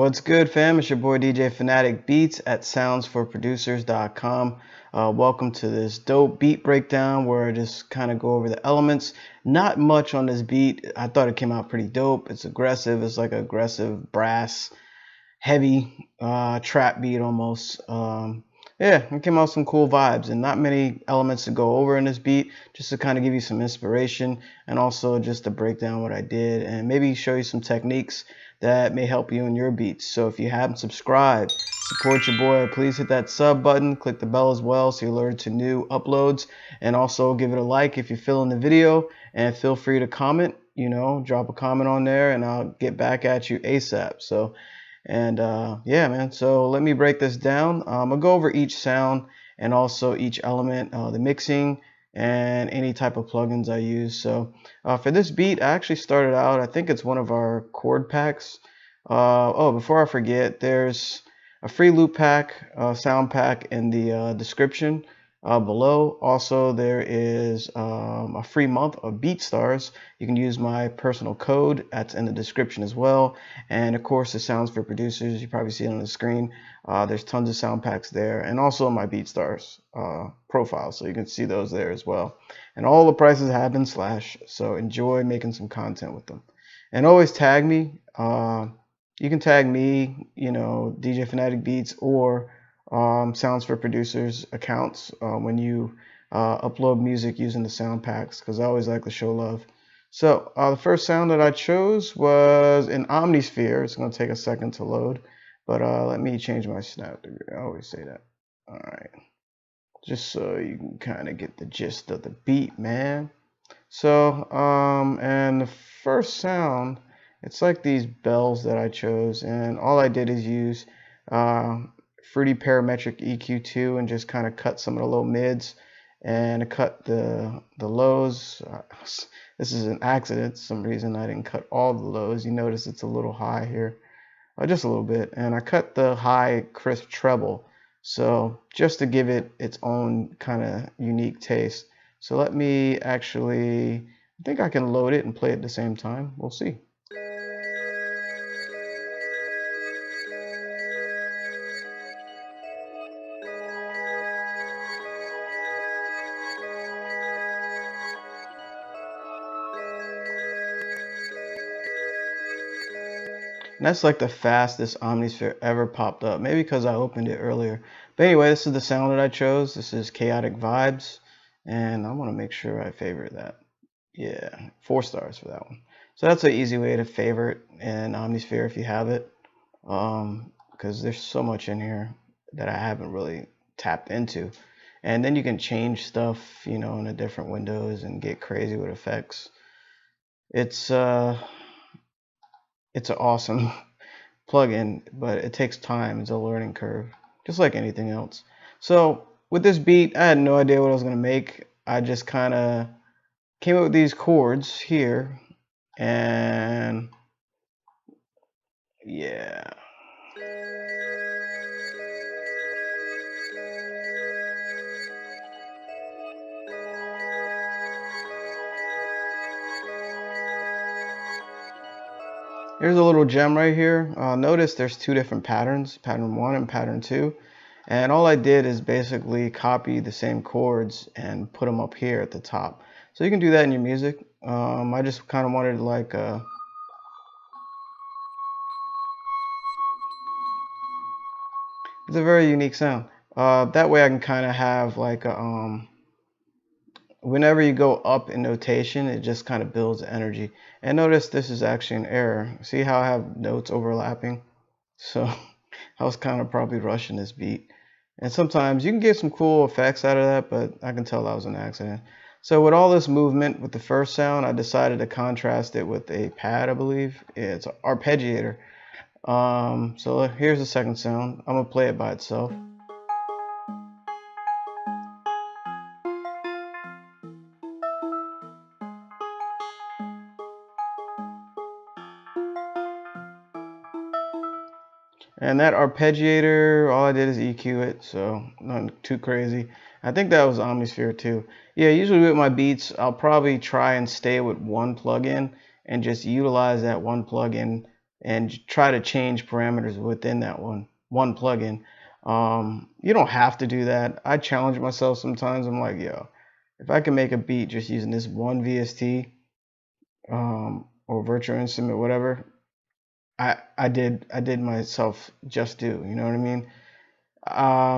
What's good, fam? It's your boy DJ Fanatic Beats at soundsforproducers.com. Welcome to this dope beat breakdown where I just kind of go over the elements. Not much on this beat. I thought it came out pretty dope. It's aggressive. It's like aggressive brass, heavy trap beat almost. Yeah, it came out some cool vibes and not many elements to go over in this beat, just to kind of give you some inspiration and also just to break down what I did and maybe show you some techniques that may help you in your beats. So if you haven't subscribed, support your boy, please hit that sub button, click the bell as well so you're alerted to new uploads, and also give it a like if you're feeling the video, and feel free to comment, drop a comment on there and I'll get back at you ASAP. Yeah, man, so let me break this down. I'll go over each sound and also each element, the mixing and any type of plugins I use. So for this beat, I actually started out, I think it's one of our chord packs. Before I forget, there's a free loop pack, sound pack in the description below. Also, there is a free month of BeatStars. You can use my personal code that's in the description as well. And of course, the Sounds for Producers, you probably see it on the screen. There's tons of sound packs there, and also my BeatStars profile, so you can see those there as well. And all the prices have been slashed, so enjoy making some content with them. And always tag me. You can tag me, DJ Fanatic Beats or Sounds for Producers accounts when you upload music using the sound packs, because I always like to show love. So the first sound that I chose was an Omnisphere. It's going to take a second to load, but let me change my snap degree. I always say that. All right, just so you can kind of get the gist of the beat, man. So and the first sound, it's like these bells that I chose, and all I did is use Fruity Parametric EQ2 and just kind of cut some of the low mids and cut the lows. This is an accident. For some reason I didn't cut all the lows. You notice it's a little high here, just a little bit. And I cut the high crisp treble, so just to give it its own kind of unique taste. So let me actually, I think I can load it and play it at the same time. We'll see. And that's like the fastest Omnisphere ever popped up. Maybe because I opened it earlier. But anyway, this is the sound that I chose. This is Chaotic Vibes. And I want to make sure I favorite that. Yeah, 4 stars for that one. So that's an easy way to favorite an Omnisphere if you have it. Because there's so much in here that I haven't really tapped into. And then you can change stuff, in the different windows and get crazy with effects. It's an awesome plugin, but it takes time. It's a learning curve, just like anything else. So with this beat, I had no idea what I was going to make. I just kind of came up with these chords here, and yeah. Here's a little gem right here. Notice there's 2 different patterns, pattern 1 and pattern 2. And all I did is basically copy the same chords and put them up here at the top. So you can do that in your music. I just kind of wanted like it's a very unique sound. That way I can kind of have like a, whenever you go up in notation, it just kind of builds energy. And notice this is actually an error. See how I have notes overlapping? So I was kind of probably rushing this beat. And sometimes you can get some cool effects out of that, but I can tell that was an accident. So with all this movement with the first sound, I decided to contrast it with a pad, I believe. Yeah, it's an arpeggiator. So here's the second sound. I'm gonna play it by itself. And that arpeggiator, all I did is EQ it, so nothing too crazy. I think that was Omnisphere too. Yeah, usually with my beats, I'll probably try and stay with one plugin and just utilize that one plugin and try to change parameters within that one plugin. You don't have to do that. I challenge myself sometimes. I'm like, yo, if I can make a beat just using this one VST, or virtual instrument, whatever, I did myself just do. You know what I mean?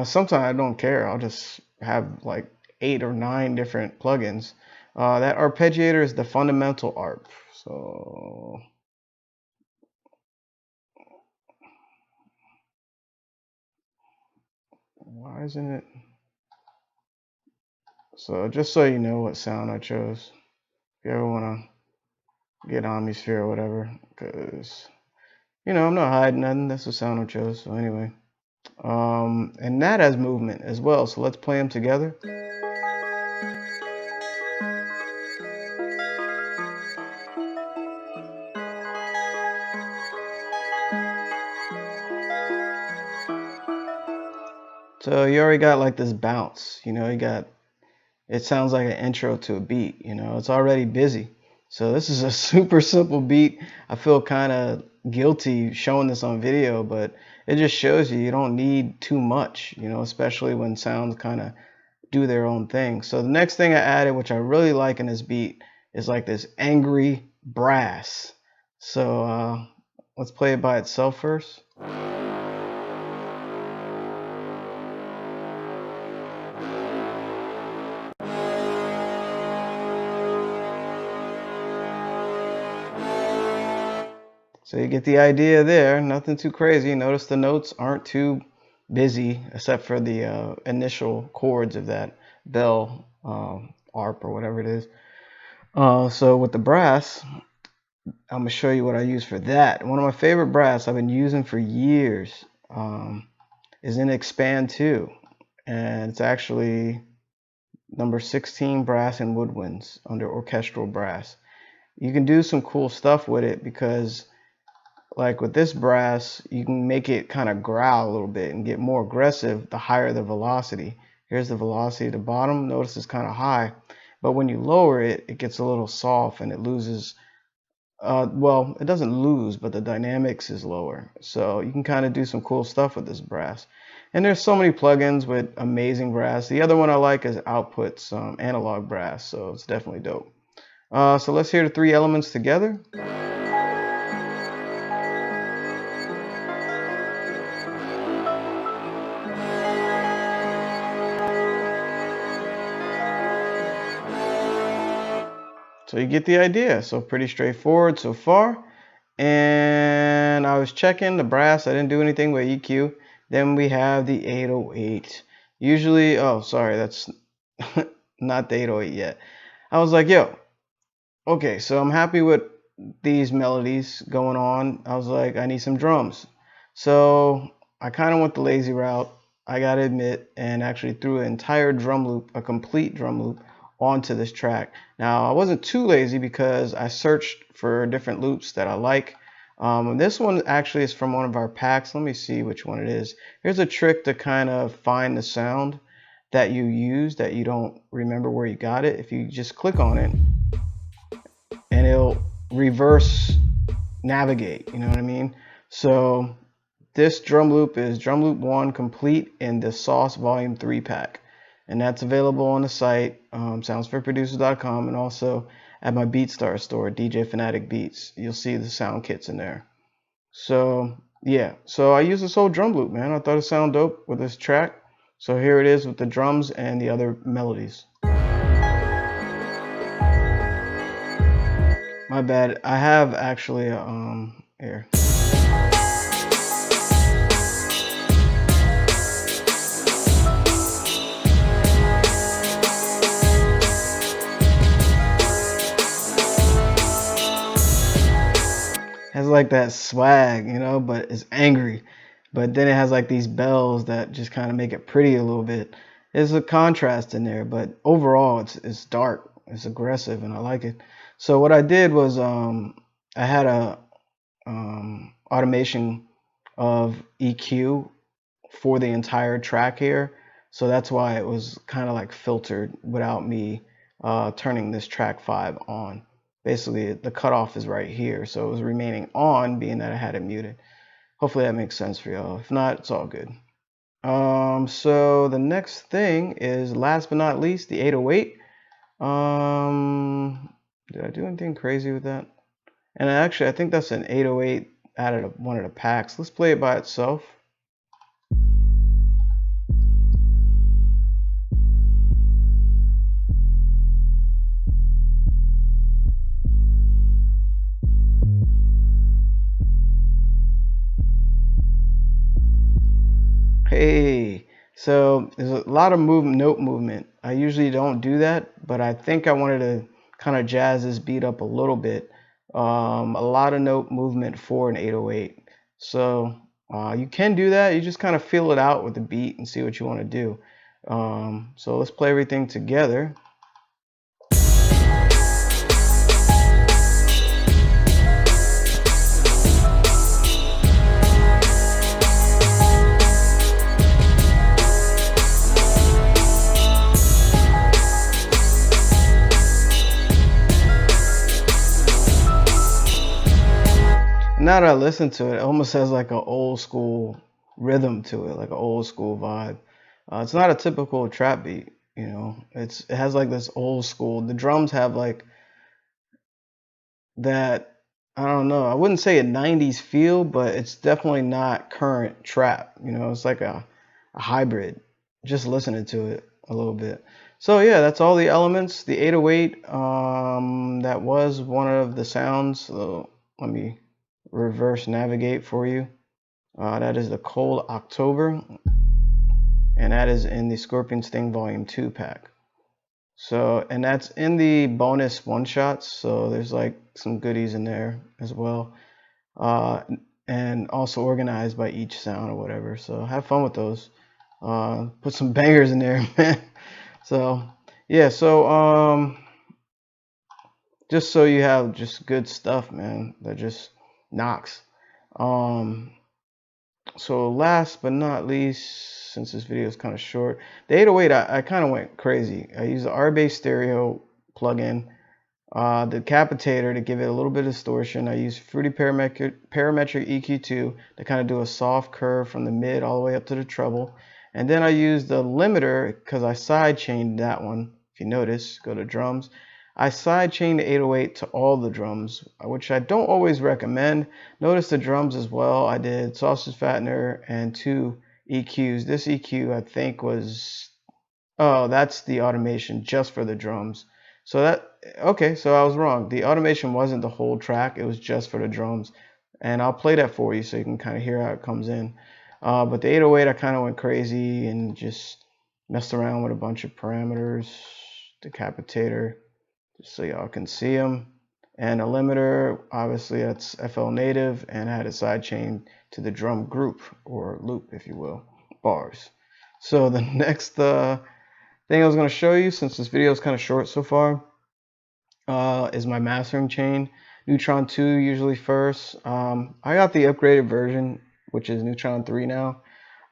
Sometimes I don't care. I'll just have like 8 or 9 different plugins. That arpeggiator is the fundamental ARP. So why isn't it? So just so you know what sound I chose, if you ever want to get Omnisphere or whatever, because I'm not hiding nothing. That's the sound I chose. So anyway, and that has movement as well. So let's play them together. So you already got like this bounce. You got, it sounds like an intro to a beat. It's already busy. So this is a super simple beat. I feel kind of guilty showing this on video, but it just shows you don't need too much, especially when sounds kind of do their own thing. So the next thing I added, which I really like in this beat, is like this angry brass. So let's play it by itself first. So you get the idea there. Nothing too crazy. Notice the notes aren't too busy, except for the initial chords of that bell, arp or whatever it is. So with the brass, I'm gonna show you what I use for that. One of my favorite brass I've been using for years is in Expand 2, and it's actually number 16 brass and woodwinds under orchestral brass. You can do some cool stuff with it because, like with this brass, you can make it kind of growl a little bit and get more aggressive the higher the velocity. Here's the velocity at the bottom. Notice it's kind of high, but when you lower it, it gets a little soft and it loses. Well, it doesn't lose, but the dynamics is lower. So you can kind of do some cool stuff with this brass. And there's so many plugins with amazing brass. The other one I like is Output's analog brass, so it's definitely dope. So let's hear the 3 elements together. So you get the idea. So pretty straightforward so far. And I was checking the brass. I didn't do anything with EQ. Then we have the 808. Usually, oh, sorry, that's not the 808 yet. I was like, yo, okay, so I'm happy with these melodies going on. I was like, I need some drums. So I kind of went the lazy route, I gotta admit, and actually threw an entire drum loop, a complete drum loop, onto this track. Now, I wasn't too lazy because I searched for different loops that I like. This one actually is from one of our packs. Let me see which one it is. Here's a trick to kind of find the sound that you use that you don't remember where you got it. If you just click on it, and it'll reverse navigate, you know what I mean? So this drum loop is drum loop 1 complete in the Sauce Volume 3 pack, and that's available on the site, soundsforproducers.com, and also at my BeatStars store, DJ Fanatic Beats. You'll see the sound kits in there. So yeah, so I use this whole drum loop, man. I thought it sounded dope with this track. So here it is with the drums and the other melodies. My bad. I have actually here. Has like that swag, but it's angry. But then it has like these bells that just kind of make it pretty a little bit. There's a contrast in there, but overall it's dark, it's aggressive, and I like it. So what I did was I had a automation of EQ for the entire track here. So that's why it was kind of like filtered without me turning this track 5 on, basically the cutoff is right here. So it was remaining on, being that I had it muted. Hopefully that makes sense for y'all. If not, it's all good. So the next thing is, last but not least, the 808. Did I do anything crazy with that? And actually, I think that's an 808 out of one of the packs. Let's play it by itself. Hey, so there's a lot of note movement. I usually don't do that, but I think I wanted to kind of jazz this beat up a little bit. A lot of note movement for an 808. So you can do that. You just kind of feel it out with the beat and see what you want to do. So let's play everything together. Now that I listen to it, it almost has like an old school rhythm to it, like an old school vibe. It's not a typical trap beat, you know. It has like this old school. The drums have like that, I don't know, I wouldn't say a 90s feel, but it's definitely not current trap. You know, it's like a hybrid. Just listening to it a little bit. So yeah, that's all the elements. The 808, that was one of the sounds. So let me reverse navigate for you. That is the Cold October, and that is in the Scorpion Sting Volume 2 pack. So, and that's in the bonus one shots, so there's like some goodies in there as well, and also organized by each sound or whatever. So have fun with those. Put some bangers in there, man. So yeah, so just so you have just good stuff, man, that just knocks. So last but not least, since this video is kind of short, the 808, I kind of went crazy. I used the R-Bass stereo plugin, the capitator to give it a little bit of distortion. I used Fruity Parametric EQ2 to kind of do a soft curve from the mid all the way up to the treble. And then I used the limiter because I sidechained that one. If you notice, go to drums. I sidechained the 808 to all the drums, which I don't always recommend. Notice the drums as well. I did sausage fattener and 2 EQs. This EQ I think was, oh, that's the automation just for the drums. So that, okay, so I was wrong. The automation wasn't the whole track. It was just for the drums. And I'll play that for you so you can kind of hear how it comes in. But the 808, I kind of went crazy and just messed around with a bunch of parameters. Decapitator, just so y'all can see them, and a limiter, obviously that's FL native, and I had a sidechain to the drum group or loop, if you will, bars. So the next thing I was going to show you, since this video is kind of short so far, is my mastering chain. Neutron 2 usually first. I got the upgraded version, which is Neutron 3 now,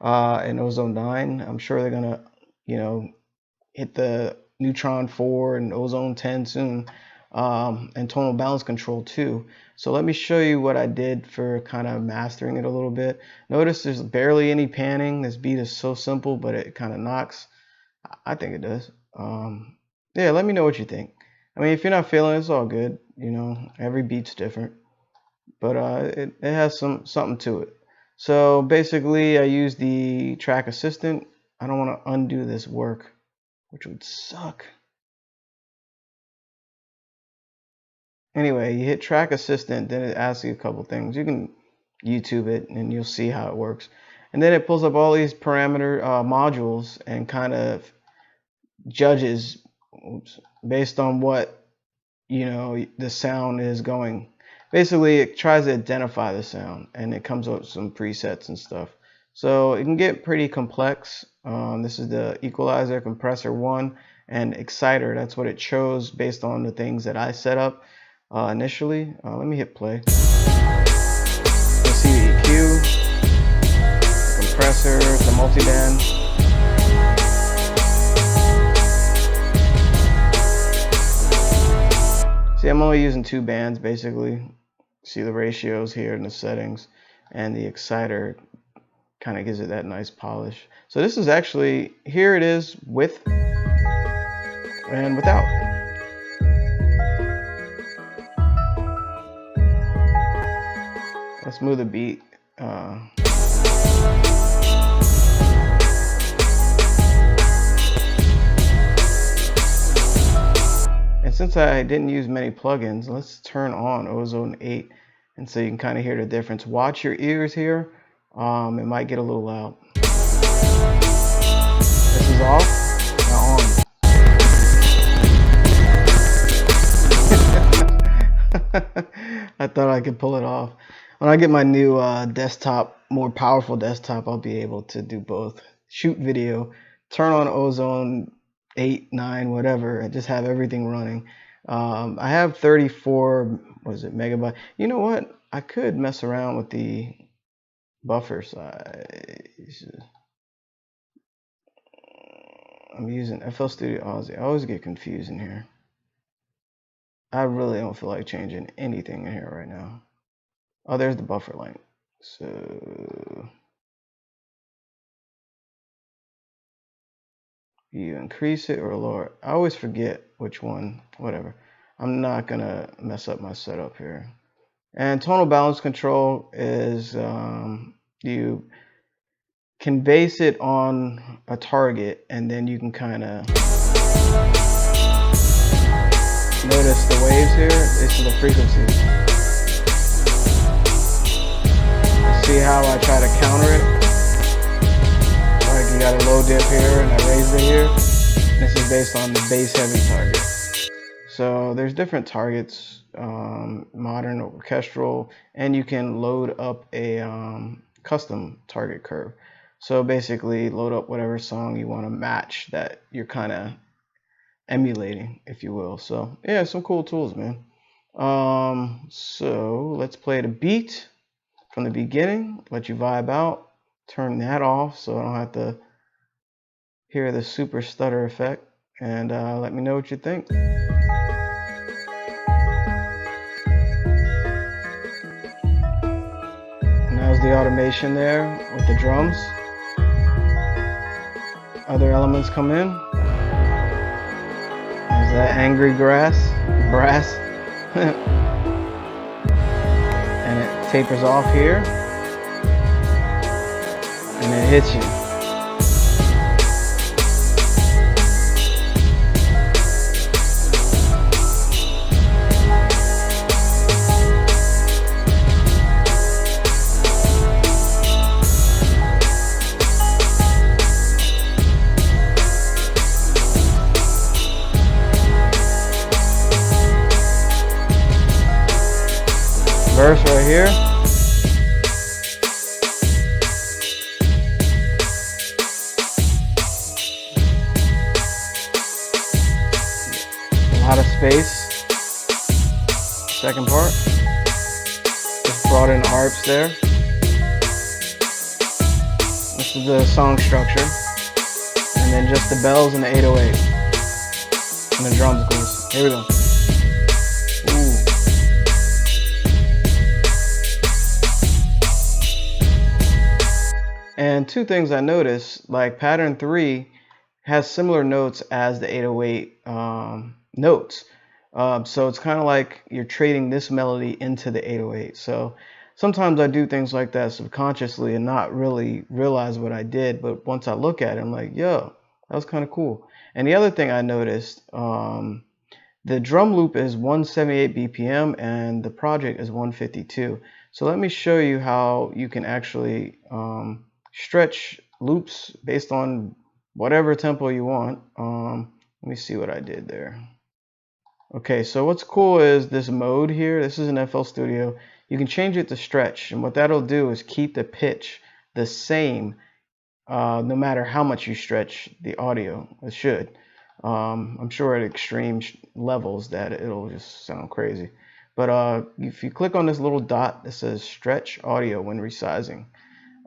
and Ozone 9. I'm sure they're gonna, you know, hit the Neutron 4 and Ozone 10 soon, and tonal balance control too. So let me show you what I did for kind of mastering it a little bit. Notice there's barely any panning. This beat is so simple, but it kind of knocks. I think it does. Yeah, let me know what you think. I mean, if you're not feeling it, it's all good. You know, every beat's different, but it has something to it. So basically, I use the track assistant. I don't want to undo this work, which would suck. Anyway, you hit track assistant, then it asks you a couple things. You can YouTube it and you'll see how it works. And then it pulls up all these parameter modules and kind of judges, based on what, you know, the sound is going. Basically, it tries to identify the sound, and it comes up with some presets and stuff. So it can get pretty complex. This is the equalizer, compressor 1, and exciter. That's what it chose based on the things that I set up initially. Let me hit play. You see the EQ, the compressor, the multiband. See See, I'm only using 2 bands basically. See the ratios here in the settings, and the exciter kind of gives it that nice polish. So this is actually, here it is with and without. Let's move the beat. And since I didn't use many plugins, let's turn on Ozone 8, and so you can kind of hear the difference. Watch your ears here. It might get a little loud. This is off, now on. I thought I could pull it off. When I get my new desktop, more powerful desktop, I'll be able to do both. Shoot video, turn on Ozone 8, 9, whatever, and just have everything running. I have 34, what is it, megabyte. You know what? I could mess around with the buffer size. I'm using FL Studio Aussie. I always get confused in here. I really don't feel like changing anything in here right now. Oh, there's the buffer length. So you increase it or lower it. I always forget which one, whatever. I'm not gonna mess up my setup here. And tonal balance control is you can base it on a target, and then you can kind of notice the waves here. This is the frequencies. See how I try to counter it? Like you got a low dip here and I raised it here. This is based on the bass heavy target. So there's different targets, modern, orchestral, and you can load up a custom target curve. So basically load up whatever song you want to match that you're kind of emulating, if you will. So yeah, some cool tools, man. So let's play the beat from the beginning, let you vibe out, turn that off so I don't have to hear the super stutter effect, and let me know what you think. And that was the automation there with the drums. Other elements come in. There's that angry brass. And it tapers off here. And it hits you. Verse right here. A lot of space. Second part. Just brought in harps there. This is the song structure. And then just the bells and the 808. And the drums goes. Here we go. And two things I noticed, like pattern 3 has similar notes as the 808 notes. So it's kind of like you're trading this melody into the 808. So sometimes I do things like that subconsciously and not really realize what I did. But once I look at it, I'm like, yo, that was kind of cool. And the other thing I noticed, the drum loop is 178 BPM and the project is 152. So let me show you how you can actually stretch loops based on whatever tempo you want. Let me see what I did there. Okay, so what's cool is this mode here. This is an FL Studio. You can change it to stretch, and what that'll do is keep the pitch the same no matter how much you stretch the audio. It should. I'm sure at extreme levels that it'll just sound crazy. But if you click on this little dot that says stretch audio when resizing,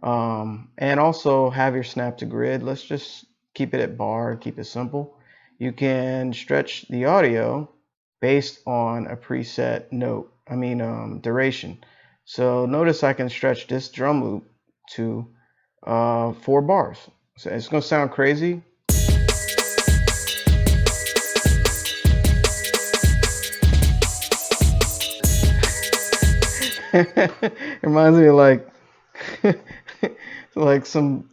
and also have your snap to grid, let's just keep it at bar, keep it simple. You can stretch the audio based on a preset duration. So notice I can stretch this drum loop to 4 bars. So it's gonna sound crazy. It reminds me of like some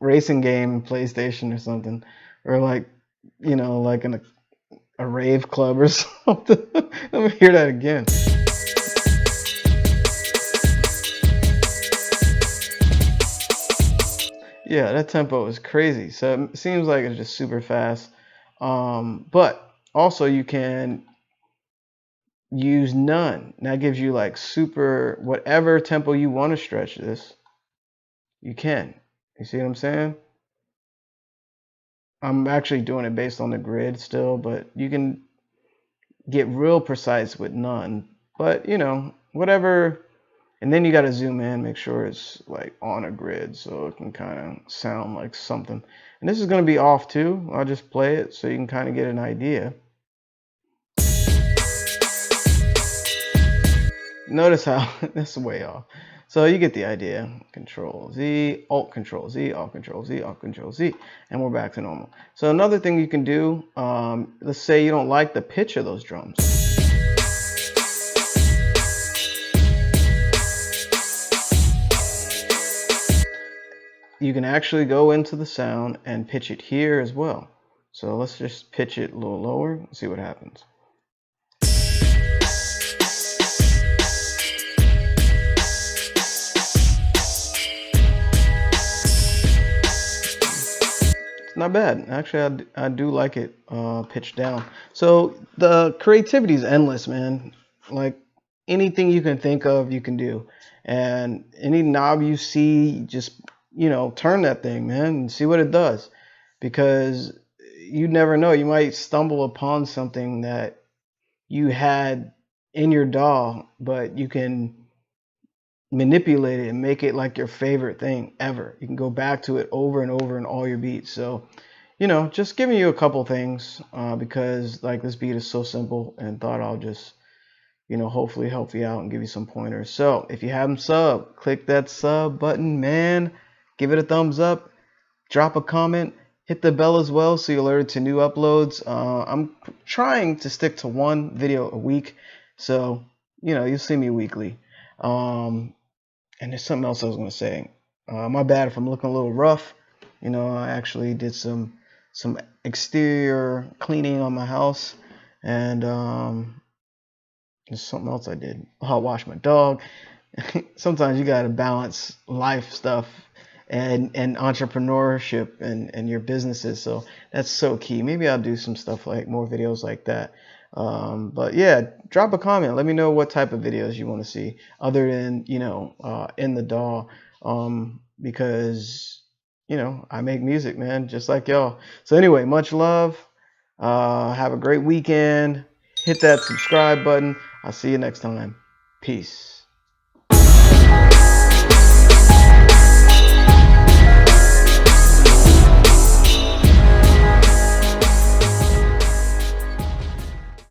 racing game PlayStation or something, or like like in a rave club or something. Let me hear that again. Yeah, that tempo is crazy. So it seems like it's just super fast. But also you can use none. And that gives you like super whatever tempo you want to stretch this, you can. You see what I'm saying? I'm actually doing it based on the grid still, but you can get real precise with none. But whatever. And then you got to zoom in, make sure it's like on a grid so it can kind of sound like something. And this is going to be off too. I'll just play it so you can kind of get an idea. Notice how that's way off. So you get the idea. Control Z, Alt Control Z, Alt Control Z, Alt Control Z, and we're back to normal. So another thing you can do, let's say you don't like the pitch of those drums. You can actually go into the sound and pitch it here as well. So let's just pitch it a little lower and see what happens. Not bad. Actually, I do like it pitched down. So the creativity is endless, man. Like anything you can think of, you can do. And any knob you see, just, turn that thing, man, and see what it does. Because you never know. You might stumble upon something that you had in your DAW, but you can manipulate it and make it like your favorite thing ever. You can go back to it over and over in all your beats. So, just giving you a couple things because like this beat is so simple, and thought I'll just, hopefully help you out and give you some pointers. So if you haven't subbed, click that sub button, man. Give it a thumbs up, drop a comment, hit the bell as well so you're alerted to new uploads. I'm trying to stick to one video a week, so you'll see me weekly. And there's something else I was going to say. My bad if I'm looking a little rough. I actually did some exterior cleaning on my house, and there's something else I did. I washed my dog. Sometimes you got to balance life stuff and entrepreneurship and your businesses. So that's so key. Maybe I'll do some stuff like more videos like that. But yeah, drop a comment. Let me know what type of videos you want to see other than, in the DAW. Because, I make music, man, just like y'all. So anyway, much love. Have a great weekend. Hit that subscribe button. I'll see you next time. Peace.